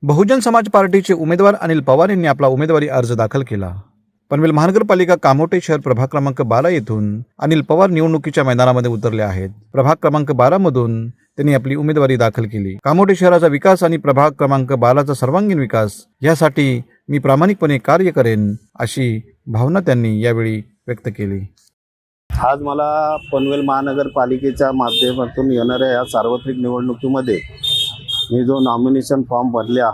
बहुजन समाज पार्टीचे उमेदवार अनिल पवार यांनी आपला उमेदवारी अर्ज दाखल केला। पनवेल महानगरपालिका कामोठे शहर प्रभाग क्रमांक 12 येथून अनिल पवार निवडणुकीच्या मैदानामध्ये उतरले आहेत। प्रभाग क्रमांक 12 मधून त्यांनी आपली उमेदवारी दाखल केली। कामोठे शहराचा विकास आणि प्रभाग क्रमांक 12चा सर्वांगीण विकास यासाठी मी प्रामाणिकपणे कार्य करेन अशी भावना त्यांनी यावेळी व्यक्त केली। आज मला पनवेल महानगरपालिकेच्या माध्यमातून येणाऱ्या या सार्वत्रिक निवडणुकीमध्ये मी जो नॉमिनेशन फॉर्म भरला,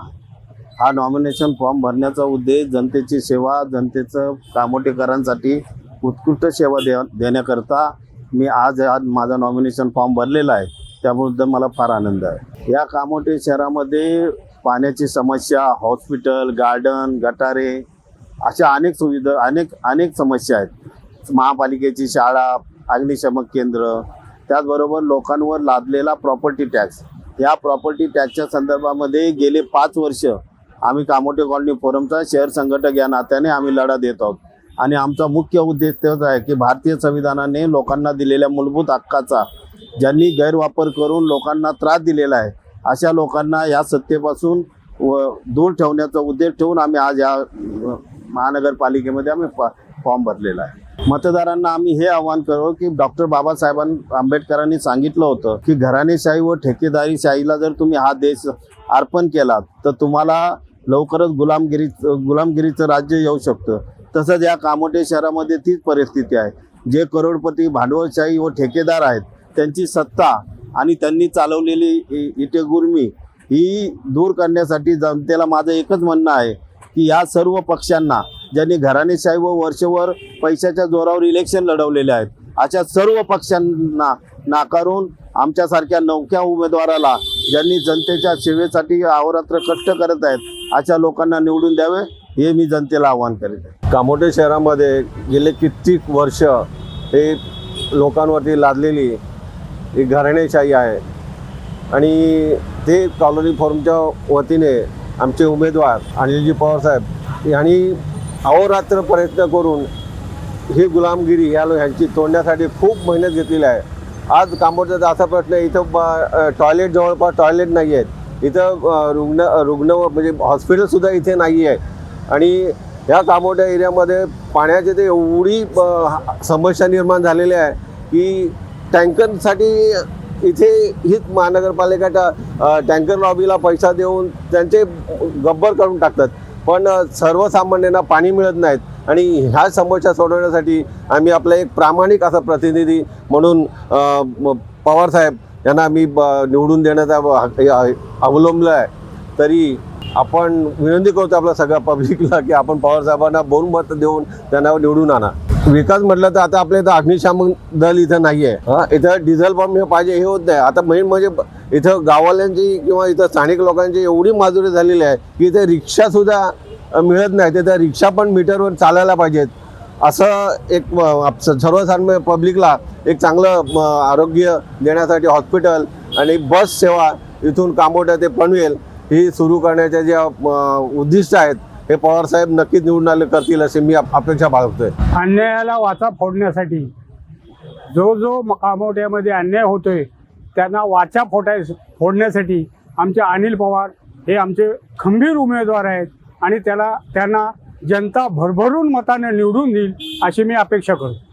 हा नॉमिनेशन फॉर्म भरण्याचा उद्देश जनतेची सेवा, जनतेचं कामोठेकरांसाठी उत्कृष्ट सेवा देण्याकरता मी आज माझा नॉमिनेशन फॉर्म भरलेला आहे। त्याबद्दल मला फार आनंद आहे। या कामोठे शहरामध्ये पाण्याची समस्या, हॉस्पिटल, गार्डन, गटारे अशा अनेक सुविधा अनेक समस्या आहेत। महापालिकेची शाळा, अग्निशमन केंद्र, त्याचबरोबर लोकांवर लादलेला प्रॉपर्टी टॅक्स, या प्रॉपर्टी टॅक्सच्या संदर्भामध्ये गेले 5 वर्ष आम्ही कामोठे कॉलनी फोरमचा शहर संघटक या नात्याने आम्ही लढा देत आहोत। आणि आमचा मुख्य उद्देश तोच आहे की भारतीय संविधानाने लोकांना दिलेल्या मूलभूत हक्काचा ज्यांनी गैरवापर करून लोकांना त्रास दिलेला आहे, अशा लोकांना या सत्तेपासून दूर ठेवण्याचा उद्देश ठेवून आम्ही आज या महानगरपालिकेमध्ये आम्ही फॉर्म भरलेला आहे। मतदारांना आम्ही हे आवाहन करू की डॉक्टर बाबासाहेब आंबेडकरांनी सांगितलं होतं की घराणेशाही व ठेकेदारीशाहीला जर तुम्ही हा देश अर्पण केलात तर तुम्हाला लवकरच गुलामगिरीचं राज्य येऊ शकतं। तसंच या कामोठे शहरामध्ये तीच परिस्थिती आहे। जे करोडपती भांडवलशाही व ठेकेदार आहेत त्यांची सत्ता आणि त्यांनी चालवलेली इटेगुर्मी ही दूर करण्यासाठी जनतेला माझं एकच म्हणणं आहे की या सर्व पक्षांना ज्यांनी घराणेशाही व वर्षभर पैशाच्या जोरावर इलेक्शन लढवलेले आहेत, अशा सर्व पक्षांना नाकारून आमच्यासारख्या नवख्या उमेदवाराला ज्यांनी जनतेच्या सेवेसाठी अहोरात्र कष्ट करत आहेत अशा लोकांना निवडून द्यावे हे मी जनतेला आवाहन करीत आहे। कामोठे शहरामध्ये गेले कित्येक वर्ष हे लोकांवरती लादलेली ही घराणेशाही आहे आणि ते कॉलनी फोरमच्या वतीने आमचे उमेदवार अनिलजी पवार साहेब यांनी अहोरात्र प्रयत्न करून ही गुलामगिरी ह्यांची तोडण्यासाठी खूप मेहनत घेतलेली आहे। आज कामोठ्याचा असा प्रश्न आहे, इथं टॉयलेट जवळपास टॉयलेट नाही आहेत, इथं रुग्ण म्हणजे हॉस्पिटलसुद्धा इथे नाही आहे आणि ह्या कामोठ्या एरियामध्ये पाण्याची ते एवढी समस्या निर्माण झालेली आहे की टँकरसाठी इथे हीच महानगरपालिकेच्या टँकर लॉबीला पैसा देऊन त्यांचे गब्बर करून टाकतात, पण सर्वसामान्यांना पाणी मिळत नाहीत। आणि ह्या समस्या सोडवण्यासाठी आम्ही आपला एक प्रामाणिक असा प्रतिनिधी म्हणून पवारसाहेब यांना मी निवडून देण्याचा अवलंबलं आहे। तरी आपण विनंती करतो आपल्या सगळ्या पब्लिकला की आपण पवारसाहेबांना बहुमत देऊन त्यांना निवडून आणा। विकास म्हटलं तर आता आपल्या इथं अग्निशमन दल इथं नाही आहे, इथं डिझेल पंप हे पाहिजे हे होत नाही। आता मेन म्हणजे इथं गाववाल्यांची किंवा इथं स्थानिक लोकांची एवढी माजुरी झालेली आहे की इथे रिक्षासुद्धा मिळत नाही, तिथं रिक्षा पण मीटरवर चालायला पाहिजेत। असं एक सर्वसामान्य पब्लिकला एक चांगलं आरोग्य देण्यासाठी हॉस्पिटल आणि बस सेवा इथून कामोठ्या ते पनवेल ही सुरू करण्याच्या ज्या उद्दिष्ट आहेत हे पवारसाहेब नक्कीच निवडून करतील असे मी अपेक्षा बाळगतोय। अन्यायाला वाचा फोडण्यासाठी जो कामोठ्यामध्ये अन्याय होतोय त्यांना वाचा फोडण्यासाठी आमचे अनिल पवार हे आमचे खंबीर उमेदवार आहेत आणि त्यांना जनता भरभरून मताने निवडून देईल अशी मी अपेक्षा करतो।